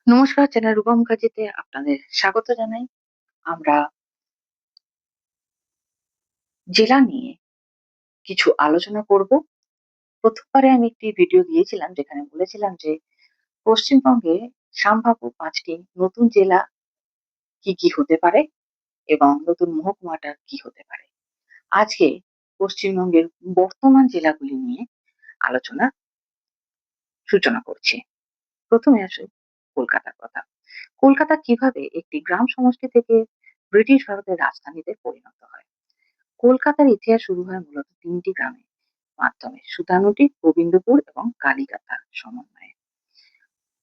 নমস্কার, চ্যানেল রূপম কাজিতে আপনাদের স্বাগত জানাই। আমরা জেলা নিয়ে কিছু আলোচনা করব। প্রথমবারে আমি একটি ভিডিও দিয়েছিলাম যেখানে বলেছিলাম যে পশ্চিমবঙ্গে সম্ভাব্য ৫টি নতুন জেলা কি কি হতে পারে এবং নতুন মহকুমাটা কি হতে পারে। আজকে পশ্চিমবঙ্গের বর্তমান জেলাগুলি নিয়ে আলোচনার সূচনা করছি। প্রথমে আসি কলকাতার কথা। কলকাতা কিভাবে একটি গ্রাম সমষ্টি থেকে ব্রিটিশ ভারতের রাজধানীতে পরিণত হয়। কলকাতার ইতিহাস শুরু হয় মূলত ৩টি গ্রামের মাধ্যমে: সুতানুটি, গোবিন্দপুর এবং কালীঘাটার সমন্বয়ে।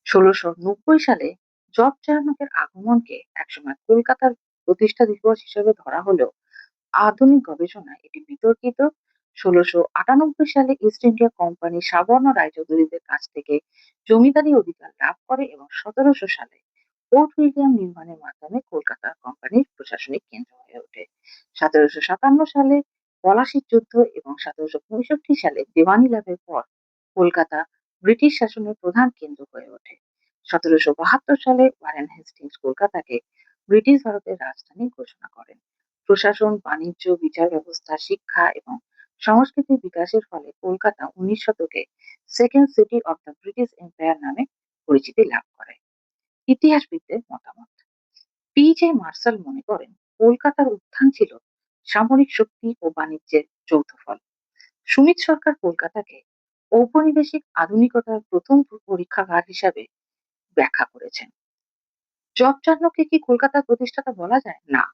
১৬৯০ সালে জর্জ চার্নকের আগমনকে একসময় কলকাতার প্রতিষ্ঠা দিবস হিসেবে ধরা হলেও আধুনিক গবেষণায় এটি বিতর্কিত। ১৬৯৮ সালে ইস্ট ইন্ডিয়া কোম্পানি সাবর্ণ রায়চৌধুরীদের কাছ থেকে জমিদারি অধিকার লাভ করে এবং ১৭০০ সালে ফোর্ট উইলিয়াম নির্মাণের মাধ্যমে কলকাতা কোম্পানির প্রশাসনিক কেন্দ্র হয়ে ওঠে। ১৭৫৭ সালে পলাশীর যুদ্ধ এবং ১৭৬৫ সালে দেওয়ানি লাভের পর কলকাতা ব্রিটিশ শাসনের প্রধান কেন্দ্র হয়ে ওঠে। ১৭৭২ সালে ওয়ারেন হেস্টিংস কলকাতাকে ব্রিটিশ ভারতের রাজধানী ঘোষণা করেন। প্রশাসন, বাণিজ্য, বিচার ব্যবস্থা, শিক্ষা এবং সংস্কৃতির বিকাশের ফলে কলকাতা ১৯ শতকে second city of the British empire নামে পরিচিতি লাভ করে। ইতিহাসবিদদের মতামত: পি জে মার্শাল মনে করেন কলকাতার উত্থান ছিল সামরিক শক্তি ও বাণিজ্যের যৌথ ফল। সুমিত সরকার কলকাতাকে ঔপনিবেশিক আধুনিকতার প্রথম পরীক্ষাগার হিসাবে ব্যাখ্যা করেছেন। জব চার্নককে কি কলকাতার প্রতিষ্ঠাতা বলা যায়? না।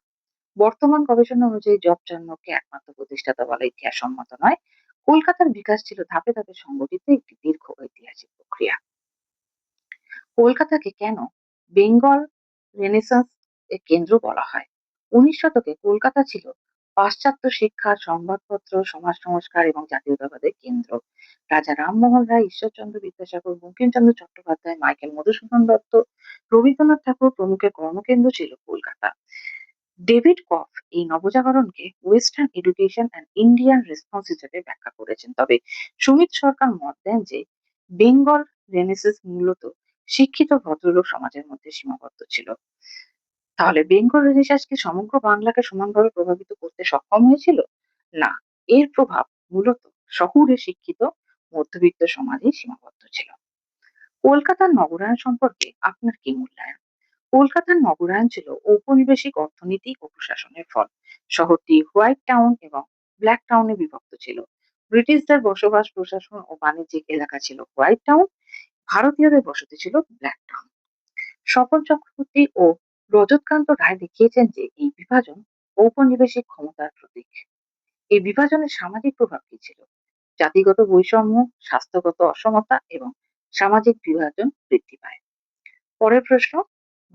বর্তমান গবেষণা অনুযায়ী জব চার্নককে একমাত্র প্রতিষ্ঠাতা বলা ইতিহাসসম্মত নয়। কলকাতার বিকাশ ছিল ধাপে ধাপে সংগঠিত একটি দীর্ঘ ঐতিহাসিক প্রক্রিয়া। কলকাতাকে কেন বেঙ্গল রেনেসাঁস এর কেন্দ্র বলা হয়? ১৯ শতকে কলকাতা ছিল পাশ্চাত্য শিক্ষা, সংবাদপত্র, সমাজ সংস্কার এবং জাতীয়তাবাদের কেন্দ্র। রাজা রামমোহন রায়, ঈশ্বরচন্দ্র বিদ্যাসাগর, বঙ্কিমচন্দ্র চট্টোপাধ্যায়, মাইকেল মধুসূদন দত্ত, রবীন্দ্রনাথ ঠাকুর প্রমুখের কর্মকেন্দ্র ছিল কলকাতা। ডেভিড কফ এই নবজাগরণকে western education and Indian response হিসেবে ব্যাখ্যা করেছেন। তবে সুমিত সরকার মত দেন যে বেঙ্গল রেনেসাঁস মূলত শিক্ষিত ভদ্রলোক সমাজের মধ্যে সীমাবদ্ধ ছিল। তাহলে বেঙ্গল রেনেসাঁস কি সমগ্র বাংলাকে সমানভাবে প্রভাবিত করতে সক্ষম হয়েছিল? না, এর প্রভাব মূলত শহুরে শিক্ষিত মধ্যবিত্ত সমাজেই সীমাবদ্ধ ছিল। কলকাতার নগরায়ণ সম্পর্কে আপনার কি মূল্যায়ন? কলকাতার নগরায়ণ ছিল ঔপনিবেশিক অর্থনীতি ও প্রশাসনের ফল। শহরটি হোয়াইট টাউন এবং ব্ল্যাক টাউনে বিভক্ত ছিল। ব্রিটিশদের বসবাস, প্রশাসন ও বাণিজ্যিক এলাকা ছিল হোয়াইট টাউন, ভারতীয়দের বসতি ছিল ব্ল্যাক টাউন। স্বপন চক্রবর্তী ও রজতকান্ত রায় দেখিয়েছেন যে এই বিভাজন ঔপনিবেশিক ক্ষমতার প্রতীক। এই বিভাজনের সামাজিক প্রভাব কি ছিল? জাতিগত বৈষম্য, স্বাস্থ্যগত অসমতা এবং সামাজিক বিভাজন বৃদ্ধি পায়। পরের প্রশ্ন: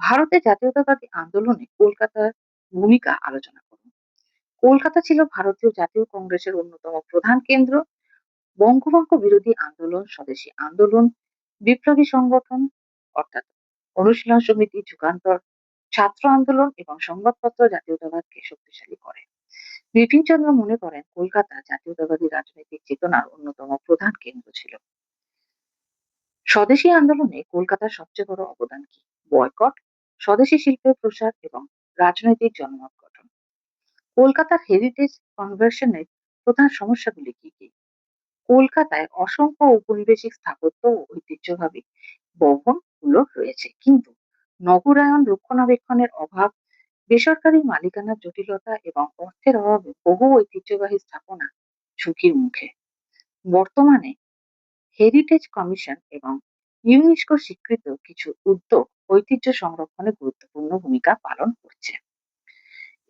ভারতে জাতীয়তাবাদী আন্দোলনে কলকাতার ভূমিকা আলোচনা করুন। কলকাতা ছিল ভারতীয় জাতীয় কংগ্রেসের অন্যতম প্রধান কেন্দ্র। বঙ্গভঙ্গ বিরোধী আন্দোলন, স্বদেশী আন্দোলন, বিপ্লবী সংগঠন অর্থাৎ অনুশীলন সমিতি, যুগান্তর, ছাত্র আন্দোলন এবং সংবাদপত্র জাতীয়তাবাদকে শক্তিশালী করে। বিপিনচন্দ্র মনে করেন কলকাতা জাতীয়তাবাদী রাজনৈতিক চেতনার অন্যতম প্রধান কেন্দ্র ছিল। স্বদেশী আন্দোলনে কলকাতার সবচেয়ে বড় অবদান কি? বয়কট, স্বদেশী শিল্পের প্রসার এবং রাজনৈতিক জনমত গঠন। কলকাতার হেরিটেজ কনভার্সনের প্রধান সমস্যাগুলি কি কি? কলকাতায় অসংখ্য ঔপনিবেশিক স্থাপত্য ও ঐতিহ্যবাহী ভবনগুলো রয়েছে, কিন্তু নগরায়ণ, রক্ষণাবেক্ষণের অভাব, বেসরকারি মালিকানার জটিলতা এবং অর্থের অভাবে বহু ঐতিহ্যবাহী স্থাপনা ঝুঁকির মুখে। বর্তমানে হেরিটেজ কমিশন এবং ইউনেস্কো স্বীকৃত কিছু উদ্যোগ ঐতিহ্য সংরক্ষণে গুরুত্বপূর্ণ ভূমিকা পালন করছে।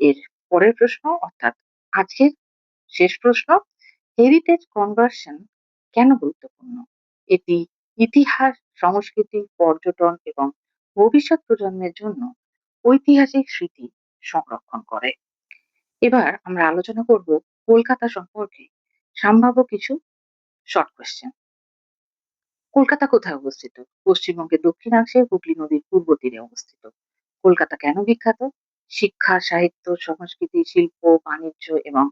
এর পরের প্রশ্ন অর্থাৎ আজকের শেষ প্রশ্ন: হেরিটেজ কনভার্সন কেন গুরুত্বপূর্ণ? এটি ইতিহাস, সংস্কৃতি, পর্যটন এবং ভবিষ্যৎ প্রজন্মের জন্য ঐতিহাসিক স্মৃতি সংরক্ষণ করে। এবার আমরা আলোচনা করব কলকাতা সম্পর্কে সম্ভাব্য কিছু শর্ট কোয়েশ্চেন। কলকাতা কোথায় অবস্থিত? পশ্চিমবঙ্গের দক্ষিণাংশে হুগলি নদীর পূর্ব তীরে অবস্থিত। কলকাতা কেন বিখ্যাত? শিক্ষা, সাহিত্য, সংস্কৃতি, শিল্প, বাণিজ্য এবং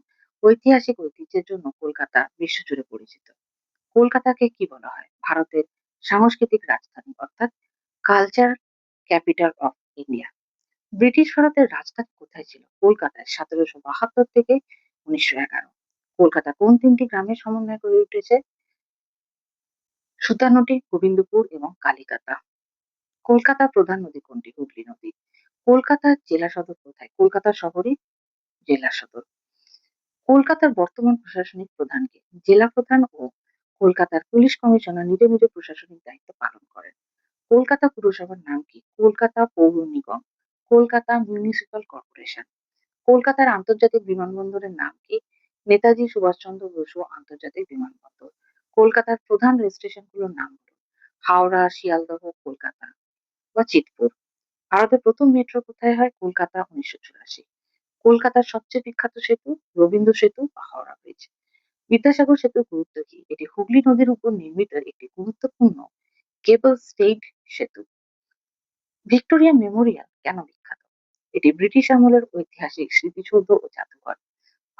ঐতিহাসিক ঐতিহ্যের জন্য কলকাতা বিশ্বজুড়ে পরিচিত। কলকাতাকে কি বলা হয়? ভারতের সাংস্কৃতিক রাজধানী অর্থাৎ culture capital of India. British ভারতের রাজধানী কোথায় ছিল? কলকাতায় 1772 থেকে 1911। কলকাতা কোন তিনটি গ্রামের সমন্বয়ে গড়ে উঠেছে? সুতানুটি, গোবিন্দপুর এবং কালিকাতা। কলকাতার প্রধান নদী কোনটি? হুগলি নদী। কলকাতার জেলা সদর কোথায়? কলকাতা শহরই জেলা সদর। কলকাতার বর্তমান প্রশাসনিক প্রধান কে? জেলা প্রধান ও কলকাতার পুলিশ কমিশনার নিজ নিজ প্রশাসনিক দায়িত্ব পালন করেন। কলকাতা পুরসভার নাম কি? কলকাতা পৌর নিগম, কলকাতা মিউনিসিপাল কর্পোরেশন। কলকাতার আন্তর্জাতিক বিমানবন্দরের নাম কি? নেতাজি সুভাষচন্দ্র বসু আন্তর্জাতিক বিমানবন্দর। কলকাতার প্রধান রেল স্টেশনগুলোর নাম হলো হাওড়া, শিয়ালদহ, কলকাতা বা চিতপুর। ভারতের প্রথম মেট্রো কোথায় হয়? কলকাতা 1984। কলকাতার সবচেয়ে বিখ্যাত সেতু রবীন্দ্র সেতু বা হাওড়া ব্রিজ। বিদ্যাসাগর সেতুর গুরুত্ব কি? এটি হুগলি নদীর উপর নির্মিত একটি গুরুত্বপূর্ণ কেবল স্টেইড সেতু। ভিক্টোরিয়া মেমোরিয়াল কেন বিখ্যাত? এটি ব্রিটিশ আমলের ঐতিহাসিক স্মৃতিসৌধ ও জাদুঘর।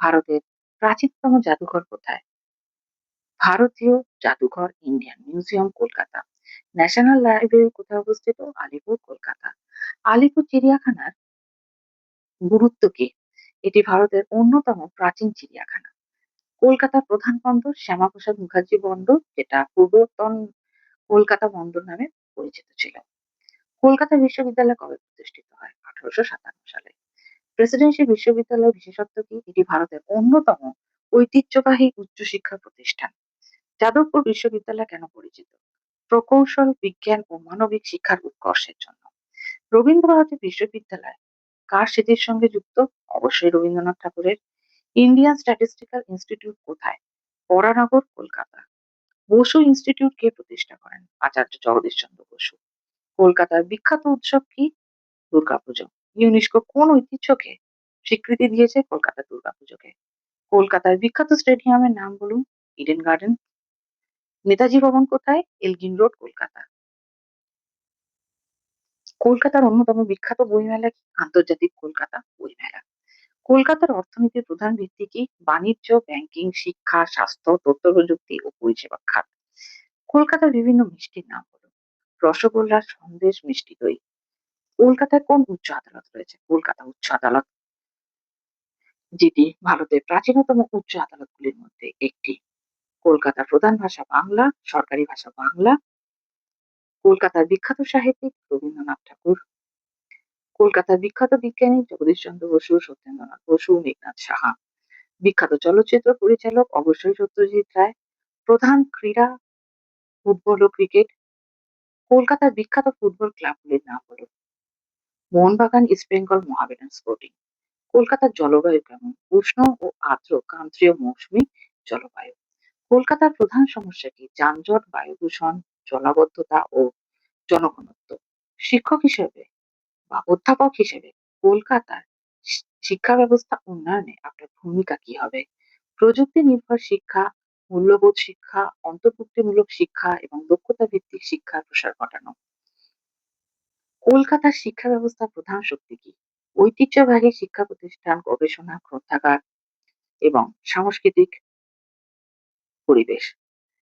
ভারতের প্রাচীনতম জাদুঘর কোথায়? ভারতীয় জাদুঘর Indian museum, Kolkata. National library কোথায় অবস্থিত? আলিপুর, কলকাতা। আলিপুর চিড়িয়াখানার গুরুত্ব কি? এটি ভারতের অন্যতম প্রাচীন চিড়িয়াখানা। কলকাতার প্রধান বন্দর শ্যামাপ্রসাদ মুখার্জি বন্দর, যেটা পূর্বতন কলকাতা বন্দর নামে পরিচিত ছিল। কলকাতা বিশ্ববিদ্যালয় কবে প্রতিষ্ঠিত হয়? 1857 সালে। প্রেসিডেন্সি বিশ্ববিদ্যালয়ের বিশেষত্ব কি? এটি ভারতের অন্যতম ঐতিহ্যবাহী উচ্চশিক্ষা প্রতিষ্ঠান। যাদবপুর বিশ্ববিদ্যালয় কেন পরিচিত? প্রকৌশল, বিজ্ঞান ও মানবিক শিক্ষার উৎকর্ষের জন্য। রবীন্দ্রভারতী বিশ্ববিদ্যালয় কার স্মৃতির সঙ্গে যুক্ত? অবশ্যই রবীন্দ্রনাথ ঠাকুরের। ইন্ডিয়ান স্ট্যাটিস্টিক্যাল ইনস্টিটিউট কোথায়? বরানগর, কলকাতা। বসু ইনস্টিটিউট কে প্রতিষ্ঠা করেন? আচার্য জগদীশ চন্দ্র বসু। কলকাতার বিখ্যাত উৎসব কি? দুর্গাপুজো। ইউনেস্কো কোন ঐতিহ্যকে স্বীকৃতি দিয়েছে? কলকাতা দুর্গাপুজোকে। কলকাতার বিখ্যাত স্টেডিয়ামের নাম বলুন। Eden garden. নেতাজি ভবন কোথায়? Elgin road, Kolkata. কলকাতার অন্যতম বিখ্যাত বইমেলা কি? আন্তর্জাতিক কলকাতা বইমেলা। কলকাতার অর্থনীতির প্রধান ভিত্তি কি? বাণিজ্য, ব্যাংকিং, শিক্ষা, স্বাস্থ্য, তথ্য প্রযুক্তি ও পরিষেবা খাত। কলকাতার বিভিন্ন মিষ্টির নাম বলুন। রসগোল্লা, সন্দেশ, মিষ্টি দই। কলকাতায় কোন উচ্চ আদালত রয়েছে? কলকাতা উচ্চ আদালত, যেটি ভারতের প্রাচীনতম উচ্চ আদালতগুলির মধ্যে একটি। কলকাতার প্রধান ভাষা বাংলা, সরকারি ভাষা বাংলা। কলকাতার বিখ্যাত সাহিত্যিক রবীন্দ্রনাথ ঠাকুর। কলকাতার বিখ্যাত বিজ্ঞানী জগদীশ চন্দ্র বসু, সত্যেন্দ্রনাথ বসু, মেঘনাদ সাহা। বিখ্যাত চলচ্চিত্র পরিচালক অবশ্যই সত্যজিৎ রায়। প্রধান ক্রীড়া ফুটবল ও ক্রিকেট। কলকাতার বিখ্যাত ফুটবল ক্লাবগুলির নাম হলো মোহনবাগান, ইস্ট বেঙ্গল, মোহামেডান স্পোর্টিং। কলকাতার জলবায়ু কেমন? উষ্ণ ও আর্দ্র ক্রান্তীয় মৌসুমী জলবায়ু। কলকাতার প্রধান সমস্যা কি? যানজট, বায়ু দূষণ, জলাবদ্ধতা ও জনঘনত্ব। শিক্ষক হিসেবে বা অধ্যাপক হিসেবে কলকাতার শিক্ষা ব্যবস্থা উন্নয়নে আপনার ভূমিকা কি হবে? প্রযুক্তি নির্ভর শিক্ষা, মূল্যবোধ শিক্ষা, অন্তর্ভুক্তিমূলক শিক্ষা এবং দক্ষতা ভিত্তিক শিক্ষার প্রসার ঘটানো। কলকাতার শিক্ষা ব্যবস্থার প্রধান শক্তি কি? ঐতিহ্যবাহী শিক্ষা প্রতিষ্ঠান, গবেষণা, গ্রন্থাগার এবং সাংস্কৃতিক পরিবেশ।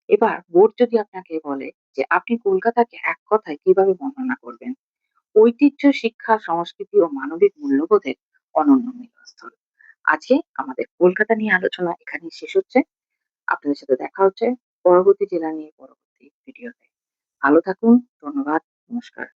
এবার বোর্ড যদি আপনাকে বলে যে আপনি কলকাতাকে এক কথায় কিভাবে বর্ণনা করবেন? ঐতিহ্য, শিক্ষা, সংস্কৃতি ও মানবিক মূল্যবোধের অনন্য মিলনস্থল। আজকে আমাদের কলকাতা নিয়ে আলোচনা এখানেই শেষ হচ্ছে। আপনাদের সাথে দেখা হচ্ছে পরবর্তী জেলা নিয়ে পরবর্তী ভিডিওতে। ভালো থাকুন। ধন্যবাদ। নমস্কার।